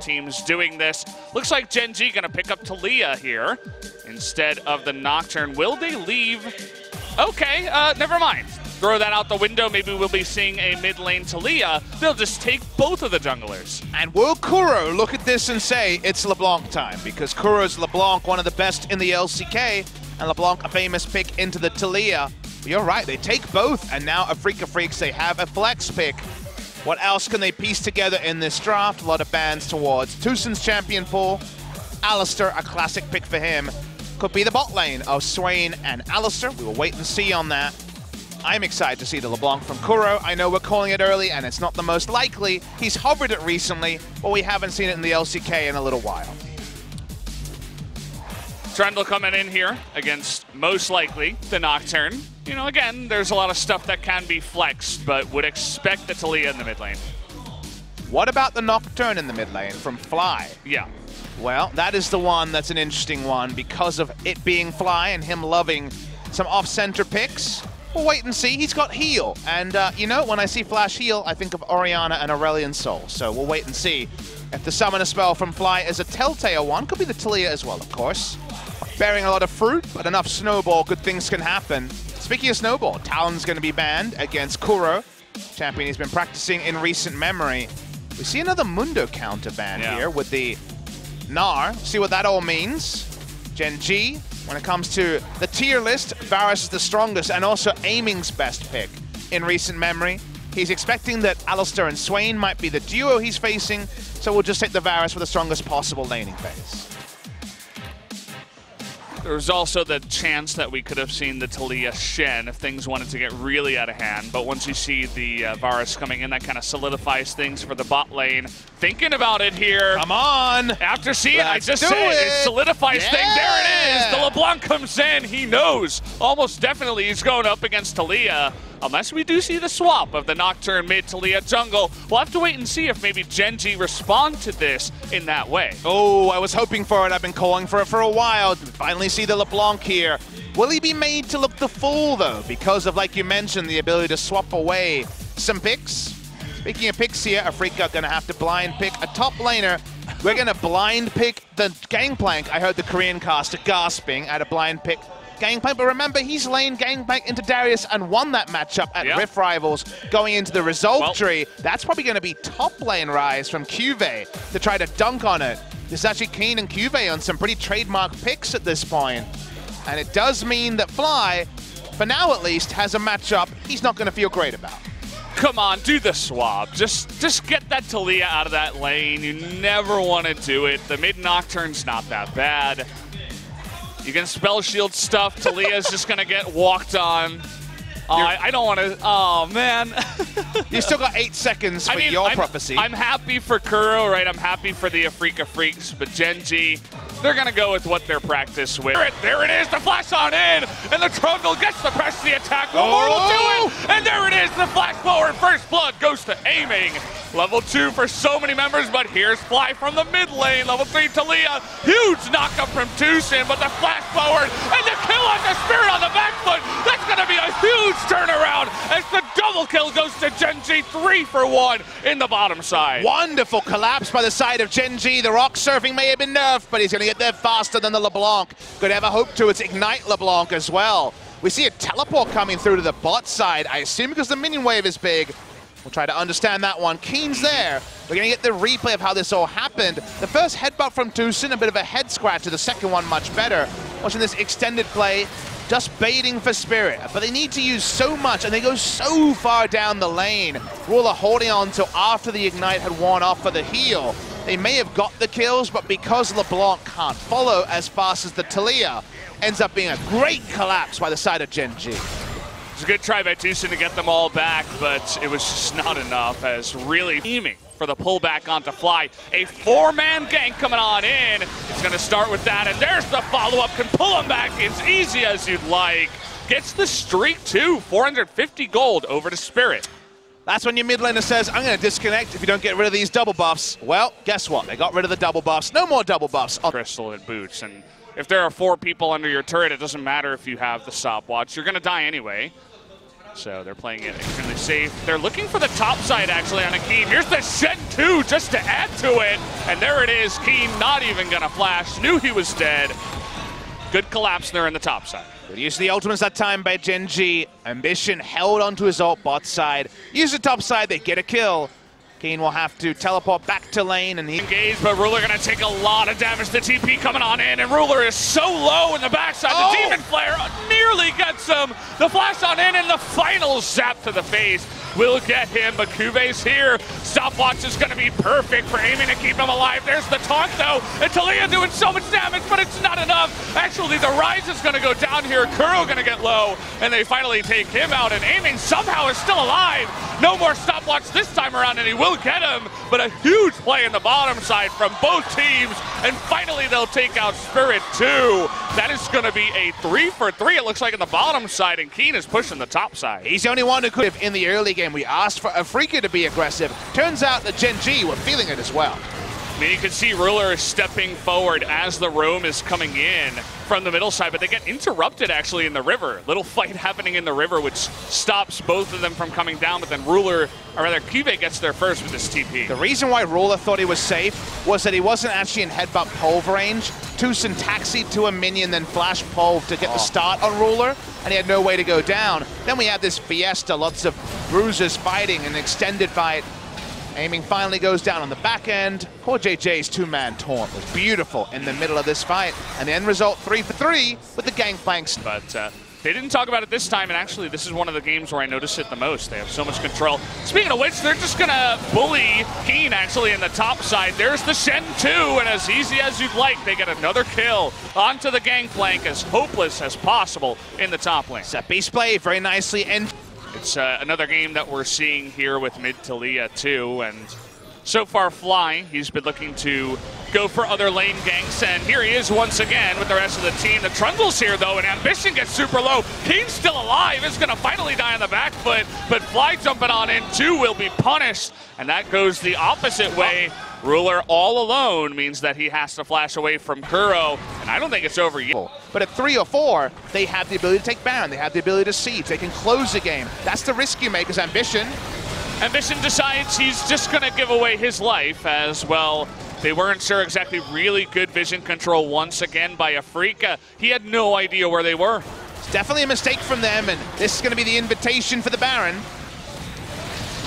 Teams doing this. Looks like Gen G gonna pick up Taliyah here instead of the Nocturne. Will they leave? Okay, never mind. Throw that out the window. Maybe we'll be seeing a mid lane Taliyah. They'll just take both of the junglers. And will Kuro look at this and say it's LeBlanc time? Because Kuro's LeBlanc, one of the best in the LCK, and LeBlanc a famous pick into the Taliyah. But you're right, they take both, and now Afrika Freaks, they have a flex pick. What else can they piece together in this draft? A lot of bans towards Tusin's champion pool. Alistar, a classic pick for him. Could be the bot lane of Swain and Alistar. We will wait and see on that. I'm excited to see the LeBlanc from Kuro. I know we're calling it early, and it's not the most likely. He's hovered it recently, but we haven't seen it in the LCK in a little while. Trundle coming in here against, most likely, the Nocturne. You know, again, there's a lot of stuff that can be flexed, but would expect the Taliyah in the mid lane. What about the Nocturne in the mid lane from Fly? Yeah. Well, that is the one that's an interesting one because of it being Fly and him loving some off-center picks. We'll wait and see. He's got heal. And, you know, when I see Flash heal, I think of Orianna and Aurelion Sol. So we'll wait and see if the Summoner spell from Fly is a telltale one. Could be the Taliyah as well, of course. Bearing a lot of fruit, but enough Snowball, good things can happen. Speaking of Snowball, Talon's going to be banned against Kuro. Champion he's been practicing in recent memory. We see another Mundo counter ban here with the Gnar. See what that all means. Gen G, when it comes to the tier list, Varus is the strongest and also Aiming's best pick in recent memory. He's expecting that Alistar and Swain might be the duo he's facing, so we'll just take the Varus for the strongest possible laning phase. There's also the chance that we could have seen the Taliyah Shen if things wanted to get really out of hand. But once you see the Varus coming in, that kind of solidifies things for the bot lane. Thinking about it here. Come on! After seeing it, I just said it solidifies things. There it is! The LeBlanc comes in. He knows. Almost definitely he's going up against Taliyah. Unless we do see the swap of the Nocturne mid Taliyah jungle. We'll have to wait and see if maybe Gen G respond to this in that way. Oh, I was hoping for it. I've been calling for it for a while. Finally see the LeBlanc here. Will he be made to look the fool, though? Because of, like you mentioned, the ability to swap away some picks. Speaking of picks here, Afrika going to have to blind pick a top laner. We're going to blind pick the Gangplank. I heard the Korean caster gasping at a blind pick Gangplank, but remember, he's laned Gangplank into Darius and won that matchup at Rift Rivals going into the Resolve tree. That's probably going to be top lane Rise from Cuvée to try to dunk on it. This is actually Kane and Cuvée on some pretty trademark picks at this point. And it does mean that Fly, for now at least, has a matchup he's not going to feel great about. Come on, do the swap. Just get that Taliyah out of that lane. You never want to do it. The mid Nocturne's not that bad. You can spell shield stuff. Taliyah's just going to get walked on. I don't want to. Oh, man. You still got 8 seconds for your prophecy. I'm happy for Kuro, right? I'm happy for the Afrika Freaks, but Gen G, they're going to go with what they're practiced with. There it is, the flash on in, and the Trundle gets the press the attack. One more will do it, and there it is, the flash forward. First blood goes to Aiming. Level 2 for so many members, but here's Fly from the mid lane. Level 3 Taliyah, huge knockup from Tusin, but the flash forward, and the kill on the Spirit on the back foot. That's going to be a huge turnaround as the double kill goes to Gen G. 3 for 1 in the bottom side. Wonderful collapse by the side of Gen G. The rock surfing may have been nerfed, but he's going to get there faster than the LeBlanc. Could ever hope to. It's Ignite LeBlanc as well. We see a teleport coming through to the bot side, I assume because the minion wave is big. We'll try to understand that one. Keen's there. We're going to get the replay of how this all happened. The first headbutt from Tusin, a bit of a head scratcher. The second one much better. Watching this extended play, just baiting for Spirit. But they need to use so much, and they go so far down the lane. Ruler holding on until after the Ignite had worn off for the heal. They may have got the kills, but because LeBlanc can't follow as fast as the Taliyah, ends up being a great collapse by the side of Gen G. It was a good try by Tusin to get them all back, but it was just not enough as really aiming for the pullback onto Fly. A 4-man gank coming on in. It's going to start with that, and there's the follow-up. Can pull him back as easy as you'd like. Gets the streak too. 450 gold over to Spirit. That's when your mid laner says, I'm going to disconnect if you don't get rid of these double buffs. Well, guess what? They got rid of the double buffs. No more double buffs. Crystal and boots, and if there are 4 people under your turret, it doesn't matter if you have the stopwatch. You're going to die anyway. So they're playing it extremely safe. They're looking for the top side, actually, on a Keen. Here's the Shen 2 just to add to it. And there it is. Keen not even going to flash. Knew he was dead. Good collapse there in the top side. Good use of the ultimates that time by Gen G. Ambition held onto his ult bot side. Use the top side, they get a kill. Keen will have to teleport back to lane and he engaged, but Ruler gonna take a lot of damage. The TP coming on in, and Ruler is so low in the backside. Oh! The Demon Flare nearly gets him. The flash on in and the final zap to the face will get him, but Kuve's here. Stopwatch is gonna be perfect for aiming to keep him alive. There's the taunt though, and Talia doing so much damage, but it's not enough. Actually, the Rise is gonna go down here. Kuro gonna get low, and they finally take him out, and aiming somehow is still alive. No more Stopwatch this time around, and he will get him, but a huge play in the bottom side from both teams, and finally they'll take out Spirit 2. That is going to be a 3 for 3, it looks like, in the bottom side, and Keen is pushing the top side. He's the only one who could have in the early game. We asked for Afrika to be aggressive. Turns out that Gen G were feeling it as well. I mean, you can see Ruler stepping forward as the roam is coming in from the middle side, but they get interrupted actually in the river. Little fight happening in the river, which stops both of them from coming down, but then Ruler, or rather Kuve, gets there first with this TP. The reason why Ruler thought he was safe was that he wasn't actually in headbutt Pulve range. Tucson taxied to a minion, then flash Pulve to get the start on Ruler, and he had no way to go down. Then we have this Fiesta, lots of bruisers fighting, an extended fight. Aiming finally goes down on the back end. Poor JJ's two-man taunt was beautiful in the middle of this fight. And the end result, 3 for 3 with the gangplanks. But they didn't talk about it this time, and actually this is one of the games where I notice it the most. They have so much control. Speaking of which, they're just gonna bully Keen actually in the top side. There's the Shen 2, and as easy as you'd like, they get another kill onto the gangplank, as hopeless as possible in the top lane. Set piece play very nicely and it's another game that we're seeing here with mid Talia too, and so far Fly, he's been looking to go for other lane ganks, and here he is once again with the rest of the team. The Trundle's here though, and Ambition gets super low. Keen's still alive, is gonna finally die on the back foot, but Fly jumping on in too will be punished, and that goes the opposite way. Ruler all alone means that he has to flash away from Kuro, and I don't think it's over yet. But at 3 or 4, they have the ability to take Baron, they have the ability to siege, they can close the game. That's the risk you make as Ambition. Ambition decides he's just gonna give away his life as well. They weren't sure exactly. Really good vision control once again by Afrika. He had no idea where they were. It's definitely a mistake from them, and this is gonna be the invitation for the Baron.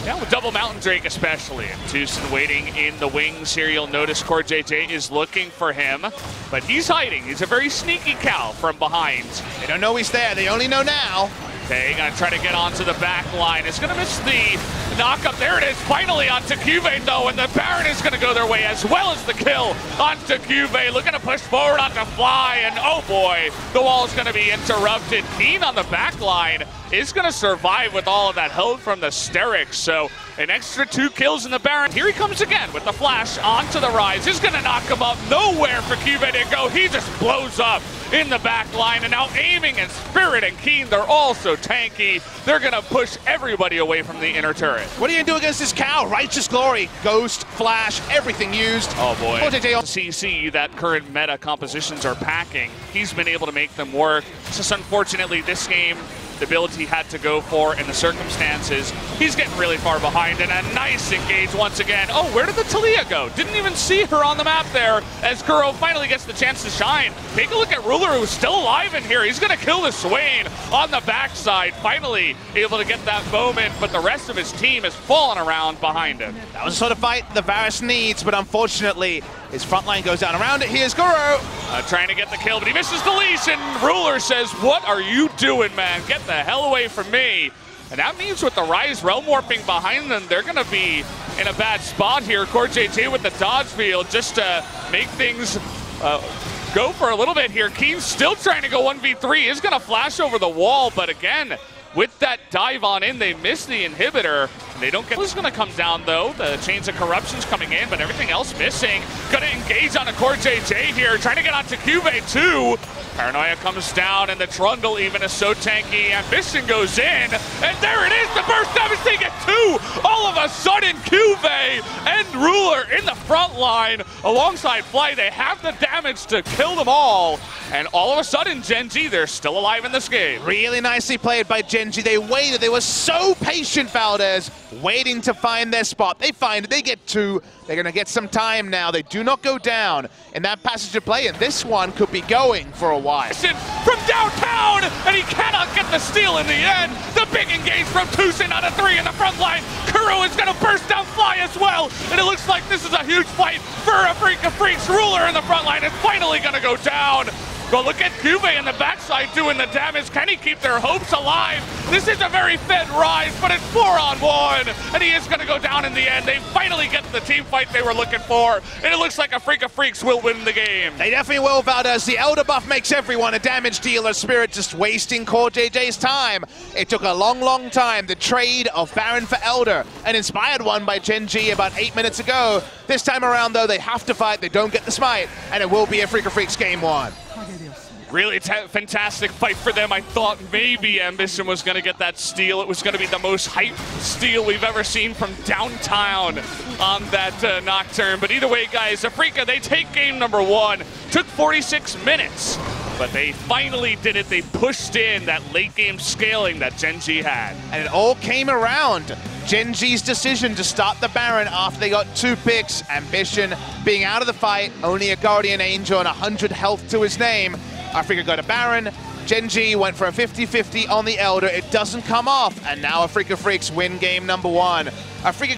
Yeah, with double Mountain Drake especially. And Tucson waiting in the wings here. You'll notice Core JJ is looking for him, but he's hiding. He's a very sneaky cow from behind. They don't know he's there, they only know now. Okay, gonna try to get onto the back line. It's gonna miss the knock-up. There it is, finally onto Kuve though, and the Baron is gonna go their way as well as the kill onto Kuve. Looking to push forward onto Fly, and oh boy, the wall is gonna be interrupted. Keen on the back line is gonna survive with all of that health from the Sterix, so an extra 2 kills in the Baron. Here he comes again with the flash onto the Rise. He's gonna knock him up, nowhere for Kuve to go. He just blows up in the back line, and now aiming and Spirit and Keen, they're all so tanky. They're gonna push everybody away from the inner turret. What are you gonna do against this cow? Righteous Glory, Ghost, Flash, everything used. Oh boy. CC that current meta compositions are packing. He's been able to make them work. Just unfortunately this game, the builds he had to go for in the circumstances, he's getting really far behind, and a nice engage once again. Oh, where did the Talia go? Didn't even see her on the map there as Kuro finally gets the chance to shine. Take a look at Ruler, who's still alive in here. He's gonna kill the Swain on the backside, finally able to get that moment, but the rest of his team is falling around behind him. That was the sort of fight the Varus needs, but unfortunately, his front line goes down around it. Here's Kuro. Trying to get the kill, but he misses the leash, and Ruler says, what are you doing, man? Get the hell away from me. And that means with the Rise realm warping behind them, they're gonna be in a bad spot here. Core JJ with the dodge field just to make things go for a little bit here. Keen's still trying to go 1v3, is gonna flash over the wall, but again, with that dive on in, they miss the inhibitor. They don't get... This is going to come down, though. The Chains of Corruption's coming in, but everything else missing. Going to engage on a core JJ here, trying to get onto Cuvee, too. Paranoia comes down, and the Trundle even is so tanky. Ambition goes in, and there it is, the burst damage, they get 2! All of a sudden, Cuvee and Ruler in the front line, alongside Fly. They have the damage to kill them all, and all of a sudden, Gen G, they're still alive in this game. Really nicely played by Gen G. They waited, they were so patient, Valdez, waiting to find their spot. They find it, they get 2. They're gonna get some time now. They do not go down in that passage of play, and this one could be going for a while. From downtown, and he cannot get the steal in the end. The big engage from Tucson out of 3 in the front line. Kuro is gonna burst down Fly as well, and it looks like this is a huge fight for a Freak of Freaks. Ruler in the front line is finally gonna go down. But look at Cuvee in the backside doing the damage. Can he keep their hopes alive? This is a very fed rise, but it's 4-on-1, and he is going to go down in the end. They finally get the team fight they were looking for, and it looks like a Freak of Freaks will win the game. They definitely will, Valdez. The Elder buff makes everyone a damage dealer. Spirit just wasting Core JJ's time. It took a long, long time. The trade of Baron for Elder, an inspired one by Gen G about 8 minutes ago. This time around, though, they have to fight. They don't get the smite, and it will be a Freak of Freaks game 1. Really fantastic fight for them. I thought maybe Ambition was going to get that steal. It was going to be the most hyped steal we've ever seen from downtown on that Nocturne. But either way, guys, Afrika, they take game number 1. Took 46 minutes, but they finally did it. They pushed in that late game scaling that Gen G had. And it all came around. Gen G's decision to start the Baron after they got 2 picks. Ambition being out of the fight, only a Guardian Angel and 100 health to his name. Afrika got a Baron. Gen G went for a 50-50 on the Elder. It doesn't come off, and now Freak of Freaks win game number 1. Afrika